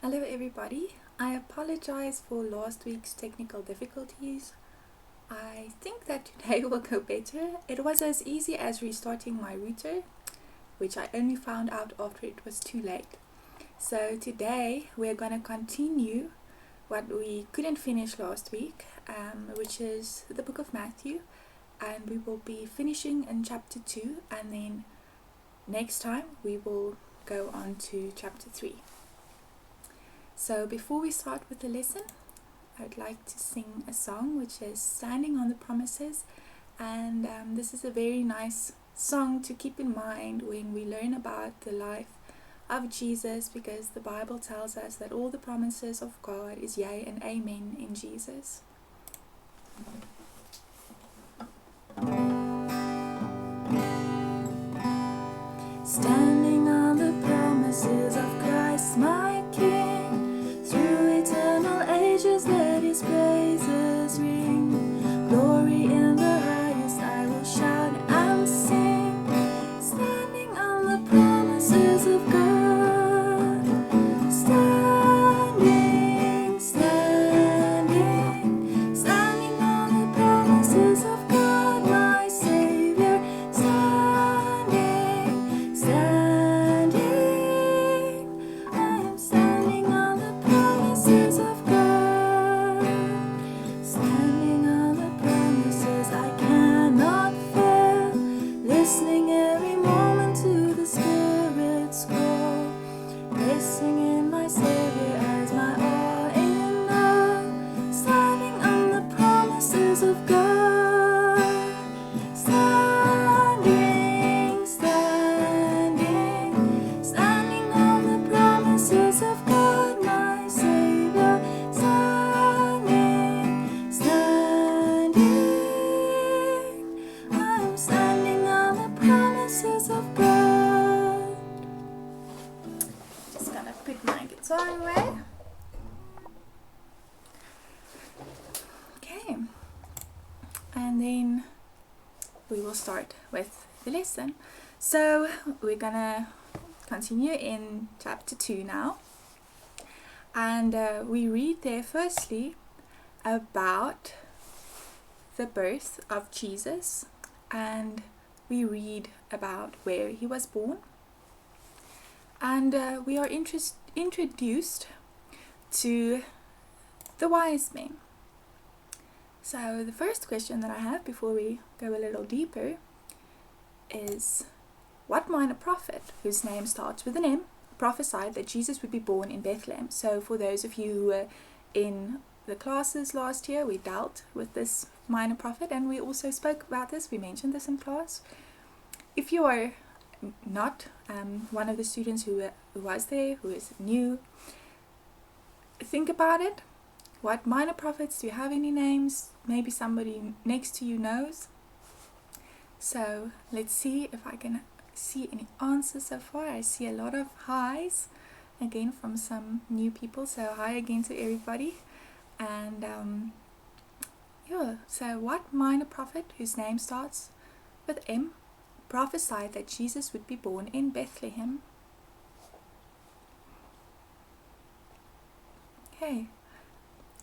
Hello everybody, I apologize for last week's technical difficulties. I think that today will go better. It was as easy as restarting my router, which I only found out after it was too late. So today we're going to continue what we couldn't finish last week, which is the book of Matthew, and we will be finishing in chapter 2, and then next time we will go on to chapter 3. So before we start with the lesson, I would like to sing a song which is Standing on the Promises, and this is a very nice song to keep in mind when we learn about the life of Jesus, because the Bible tells us that all the promises of God is yea and amen in Jesus. Standing on the promises of Christ my King, through eternal ages let his praises ring. Glory in the highest I will shout and sing, standing on the promises of God. Standing, standing, standing on the promises of God my Savior. Standing, standing, I am standing on the promises of God. Standing on the promises I cannot fail, listening every moment to the Spirit's call, resting in my Savior as my all in all. Standing on the promises of God. Standing, standing, standing on the promises of God my Savior. Standing, standing, I'm standing on the promises of God. Just gonna put my guitar away. Okay, and then we will start with the lesson. So we're gonna continue in chapter 2 now, and we read there firstly about the birth of Jesus, and we read about where he was born, and we are introduced to the wise men. So the first question that I have before we go a little deeper is, what minor prophet whose name starts with an M prophesied that Jesus would be born in Bethlehem? So for those of you who were in the classes last year, we dealt with this minor prophet, and we also spoke about this. We mentioned this in class. If you are not one of the students who was there, who is new, think about it. What minor prophets, do you have any names? Maybe somebody next to you knows. So let's see if I can see any answers so far. I see a lot of highs again from some new people, so hi again to everybody. And so what minor prophet whose name starts with M prophesied that Jesus would be born in Bethlehem? Okay,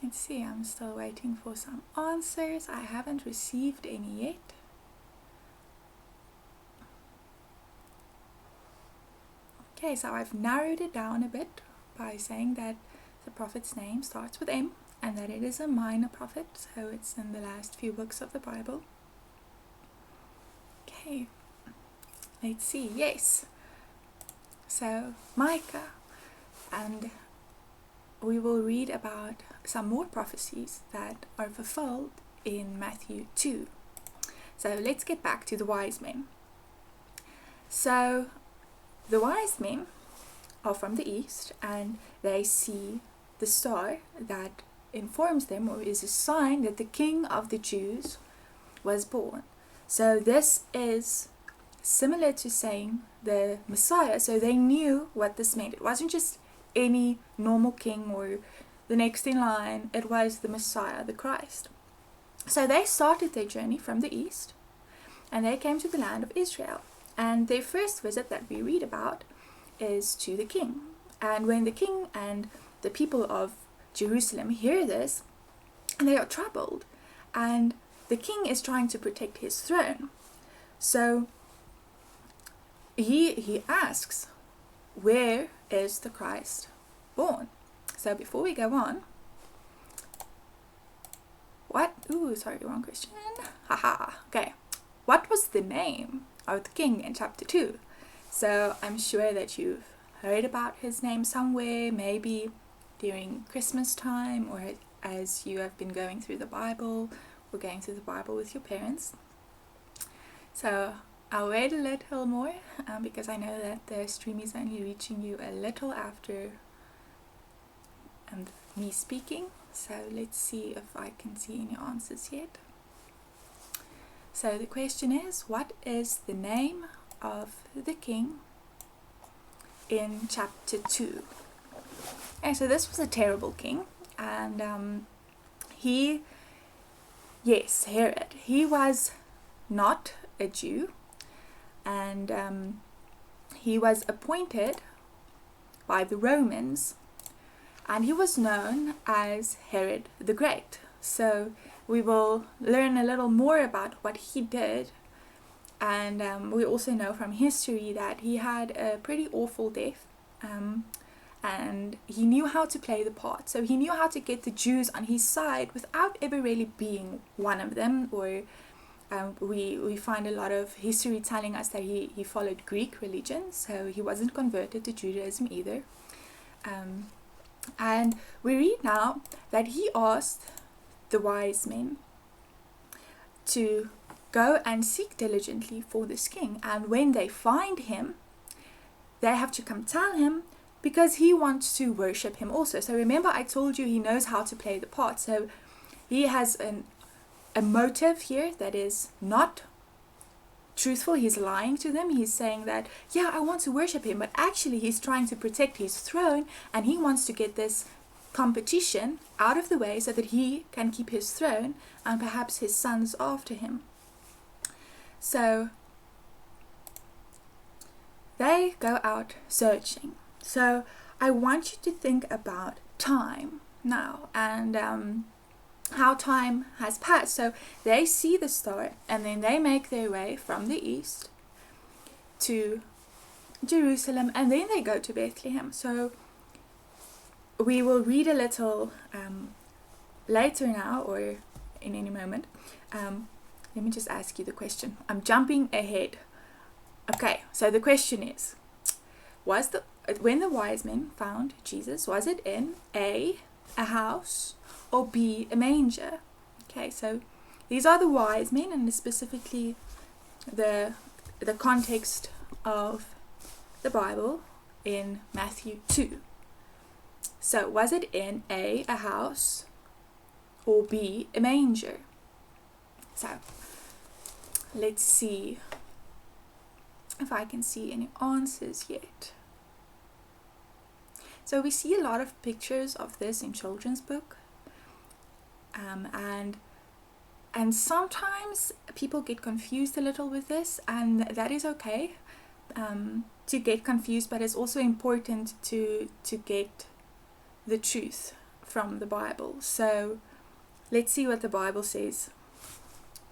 let's see, I'm still waiting for some answers. I haven't received any yet. Okay, so I've narrowed it down a bit by saying that the prophet's name starts with M and that it is a minor prophet, so it's in the last few books of the Bible. Okay, let's see. Yes, so Micah, and we will read about some more prophecies that are fulfilled in Matthew 2. So let's get back to the wise men. So the wise men are from the east, and they see the star that informs them, or is a sign that the King of the Jews was born. So this is similar to saying the Messiah. So they knew what this meant. It wasn't just any normal king or the next in line. It was the Messiah, the Christ. So they started their journey from the east, and they came to the land of Israel. And their first visit that we read about is to the king. And when the king and the people of Jerusalem hear this, and they are troubled, and the king is trying to protect his throne. So he asks, where is the Christ born? So before we go on, wrong question. Okay. What was the name of the king in chapter 2? So I'm sure that you've heard about his name somewhere, maybe during Christmas time, or as you have been going through the Bible, or going through the Bible with your parents. So I'll wait a little more, because I know that the stream is only reaching you a little after me speaking. So let's see if I can see any answers yet. So the question is, what is the name of the king in chapter 2? And so this was a terrible king, and Herod, he was not a Jew, and he was appointed by the Romans, and he was known as Herod the Great. So we will learn a little more about what he did, and we also know from history that he had a pretty awful death, and he knew how to play the part. So he knew how to get the Jews on his side without ever really being one of them, or we find a lot of history telling us that he followed Greek religion, so he wasn't converted to Judaism either. And we read now that he asked the wise men to go and seek diligently for this king, and when they find him, they have to come tell him, because he wants to worship him also. So remember, I told you he knows how to play the part. So he has a motive here that is not truthful. He's lying to them. He's saying that, yeah, I want to worship him, but actually he's trying to protect his throne, and he wants to get this competition out of the way so that he can keep his throne and perhaps his sons after him. So they go out searching. So I want you to think about time now, and how time has passed. So they see the star, and then they make their way from the east to Jerusalem, and then they go to Bethlehem. So we will read a little later now, or in any moment. Let me just ask you the question. I'm jumping ahead. Okay, so the question is, when the wise men found Jesus, was it in A house, or B, a manger? Okay, so these are the wise men, and specifically the context of the Bible in Matthew 2. So was it in A house, or B, a manger? So let's see if I can see any answers yet. So we see a lot of pictures of this in children's book, and sometimes people get confused a little with this, and that is okay to get confused, but it's also important to get the truth from the Bible. So let's see what the Bible says.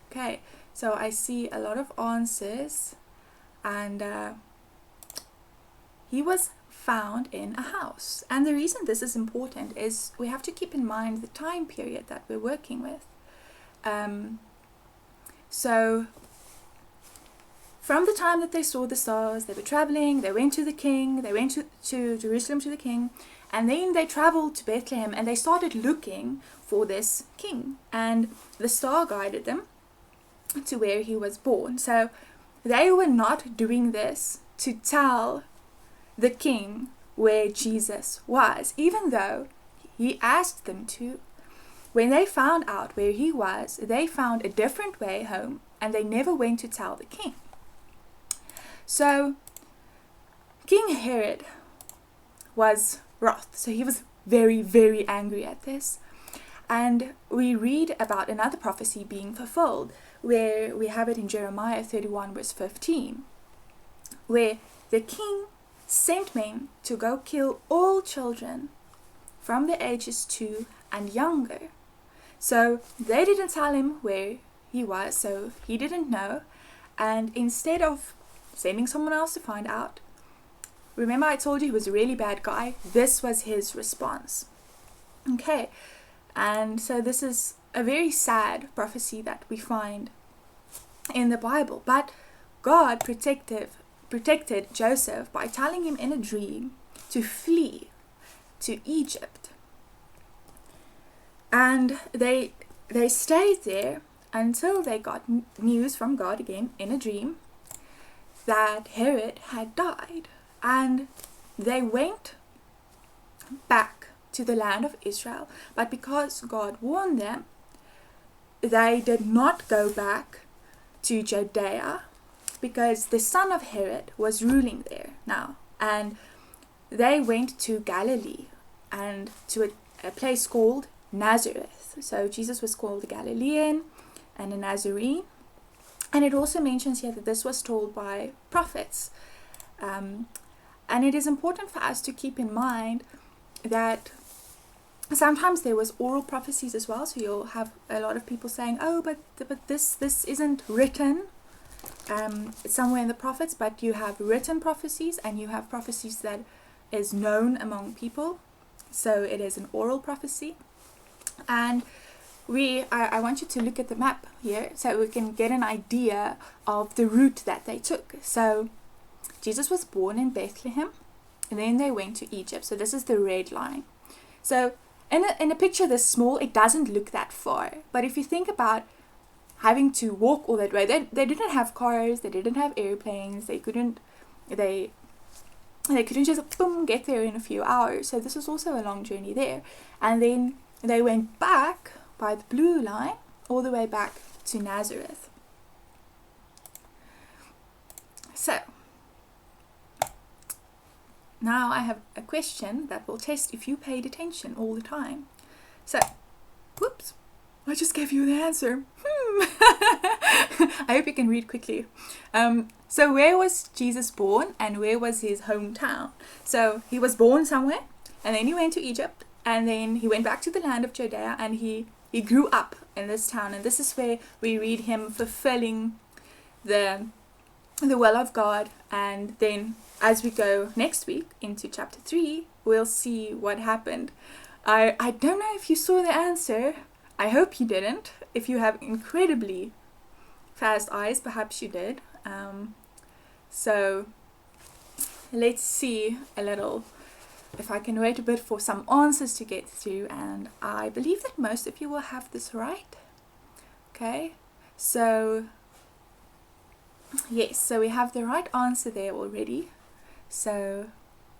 Okay, so I see a lot of answers, and he was found in a house. And the reason this is important is we have to keep in mind the time period that we're working with. So from the time that they saw the stars, they were traveling, they went to the king, they went to Jerusalem to the king, and then they traveled to Bethlehem, and they started looking for this king, and the star guided them to where he was born. So they were not doing this to tell the king where Jesus was, even though he asked them to. When they found out where he was, they found a different way home, and they never went to tell the king. So King Herod was wroth. So he was very, very angry at this. And we read about another prophecy being fulfilled, where we have it in Jeremiah 31 verse 15, where the king sent men to go kill all children from the ages 2 and younger. So they didn't tell him where he was, so he didn't know. And instead of sending someone else to find out, remember I told you he was a really bad guy? This was his response. Okay, and so this is a very sad prophecy that we find in the Bible. But God protected Joseph by telling him in a dream to flee to Egypt. And they stayed there until they got news from God again in a dream that Herod had died. And they went back to the land of Israel. But because God warned them, they did not go back to Judea, because the son of Herod was ruling there now. And they went to Galilee and to a place called Nazareth. So Jesus was called a Galilean and a Nazarene. And it also mentions here that this was told by prophets. And it is important for us to keep in mind that sometimes there was oral prophecies as well. So you'll have a lot of people saying, oh, but this isn't written somewhere in the prophets. But you have written prophecies, and you have prophecies that is known among people. So it is an oral prophecy. And I want you to look at the map here so we can get an idea of the route that they took. So Jesus was born in Bethlehem, and then they went to Egypt. So this is the red line. So in a picture this small, it doesn't look that far. But if you think about having to walk all that way, they didn't have cars, they didn't have airplanes, they couldn't just boom get there in a few hours. So this was also a long journey there. And then they went back by the blue line all the way back to Nazareth. So now I have a question that will test if you paid attention all the time. So, whoops, I just gave you the answer. I hope you can read quickly. So where was Jesus born, and where was his hometown? So he was born somewhere, and then he went to Egypt, and then he went back to the land of Judea, and he grew up in this town. And this is where we read him fulfilling the will of God. And then as we go next week into chapter 3, we'll see what happened. I don't know if you saw the answer. I hope you didn't. If you have incredibly fast eyes, perhaps you did. So let's see a little if I can wait a bit for some answers to get through. And I believe that most of you will have this right. Okay, so yes, so we have the right answer there already. So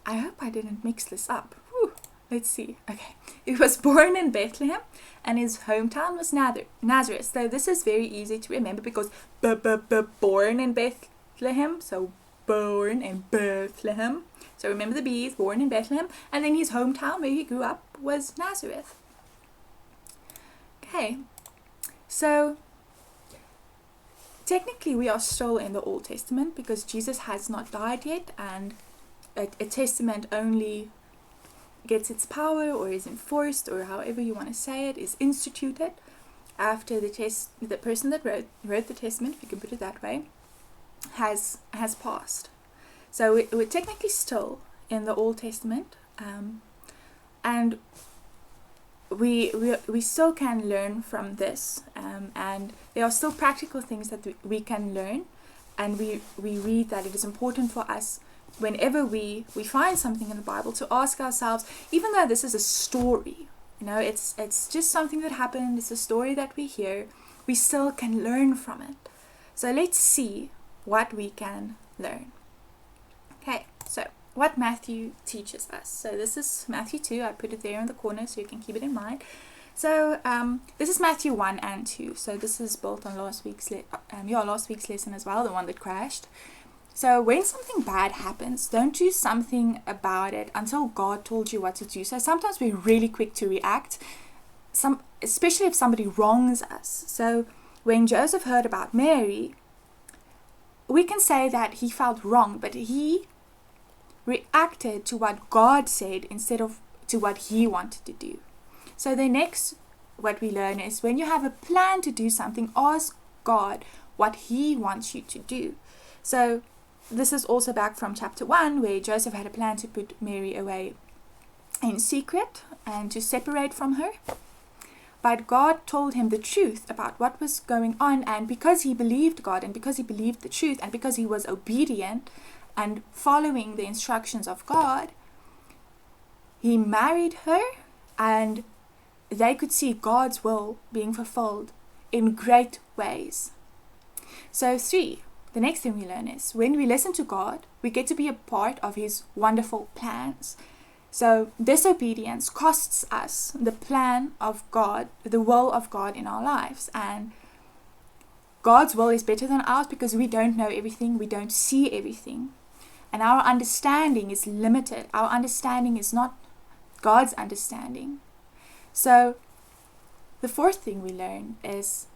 I hope I didn't mix this up. Whew. Let's see. Okay, he was born in Bethlehem, and his hometown was Nazareth. So this is very easy to remember because born in Bethlehem. So born in Bethlehem. So remember the B's, born in Bethlehem, and then his hometown where he grew up was Nazareth. Okay, so technically we are still in the Old Testament because Jesus has not died yet, and a testament only gets its power or is enforced, or however you want to say it, is instituted after the person that wrote the testament, if you can put it that way, has passed. So we're technically still in the Old Testament, and we still can learn from this, and there are still practical things that we can learn, and we read that it is important for us whenever we find something in the Bible to ask ourselves, even though this is a story, it's just something that happened, it's a story that we hear, we still can learn from it. So let's see what we can learn. Okay, so what Matthew teaches us. So this is Matthew 2. I put it there in the corner so you can keep it in mind. So this is Matthew 1 and 2. So this is built on last week's lesson as well, the one that crashed. So when something bad happens, don't do something about it until God told you what to do. So sometimes we're really quick to react, especially if somebody wrongs us. So when Joseph heard about Mary, we can say that he felt wrong, but he reacted to what God said instead of to what he wanted to do. So the next, what we learn is when you have a plan to do something, ask God what he wants you to do. So this is also back from chapter 1, where Joseph had a plan to put Mary away in secret and to separate from her. But God told him the truth about what was going on, and because he believed God, and because he believed the truth, and because he was obedient and following the instructions of God, he married her, and they could see God's will being fulfilled in great ways. So 3, the next thing we learn is when we listen to God, we get to be a part of his wonderful plans. So disobedience costs us the plan of God, the will of God in our lives. And God's will is better than ours because we don't know everything, we don't see everything. And our understanding is limited. Our understanding is not God's understanding. So the 4th thing we learn is,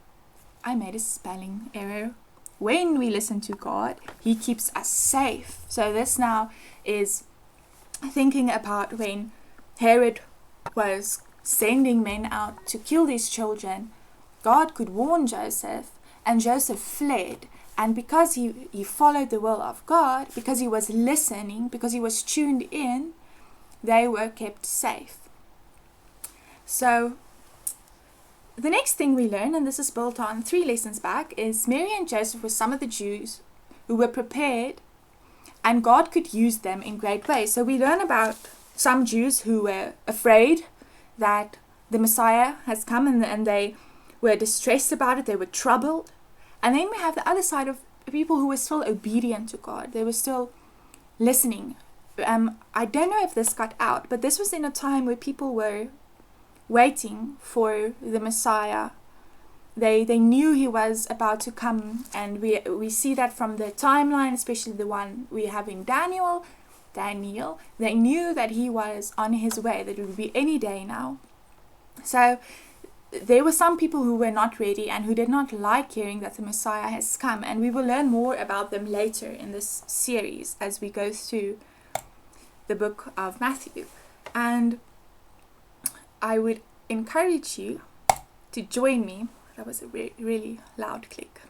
I made a spelling error. When we listen to God, he keeps us safe. So this now is thinking about when Herod was sending men out to kill these children. God could warn Joseph, and Joseph fled. And because he followed the will of God, because he was listening, because he was tuned in, they were kept safe. So the next thing we learn, and this is built on 3 lessons back, is Mary and Joseph were some of the Jews who were prepared, and God could use them in great ways. So we learn about some Jews who were afraid that the Messiah has come, and they were distressed about it. They were troubled. And then we have the other side of people who were still obedient to God. They were still listening. I don't know if this got out, but this was in a time where people were waiting for the Messiah. They knew he was about to come, and we see that from the timeline, especially the one we have in Daniel. They knew that he was on his way, that it would be any day now. So there were some people who were not ready and who did not like hearing that the Messiah has come, and we will learn more about them later in this series as we go through the book of Matthew. And I would encourage you to join me. That was a really loud click.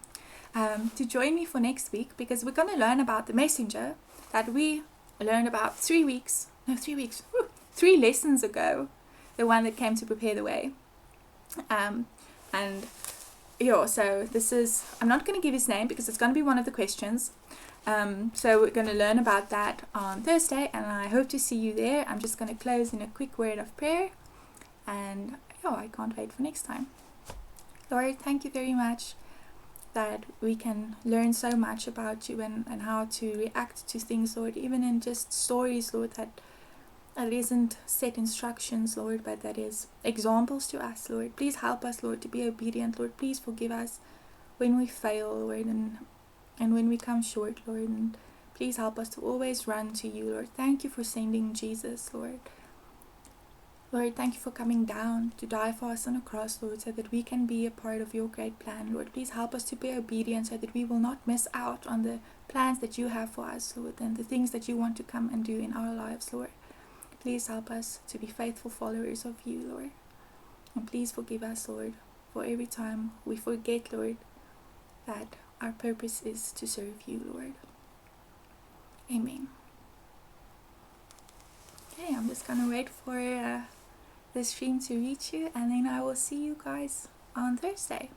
To join me for next week, because we're going to learn about the messenger that we learned about 3 lessons ago, the one that came to prepare the way. So this is, I'm not going to give his name because it's going to be one of the questions. So we're going to learn about that on Thursday, and I hope to see you there. I'm just going to close in a quick word of prayer, and I can't wait for next time. Lord, thank you very much that we can learn so much about you and how to react to things, Lord, even in just stories, Lord, that isn't set instructions, Lord, but that is examples to us, Lord. Please help us, Lord, to be obedient, Lord. Please forgive us when we fail, Lord, and when we come short, Lord, and please help us to always run to you, Lord. Thank you for sending Jesus, Lord. Lord, thank you for coming down to die for us on a cross, Lord, so that we can be a part of your great plan, Lord. Please help us to be obedient so that we will not miss out on the plans that you have for us, Lord, and the things that you want to come and do in our lives, Lord. Please help us to be faithful followers of you, Lord. And please forgive us, Lord, for every time we forget, Lord, that our purpose is to serve you, Lord. Amen. Okay, I'm just going to wait for the stream to reach you, and then I will see you guys on Thursday.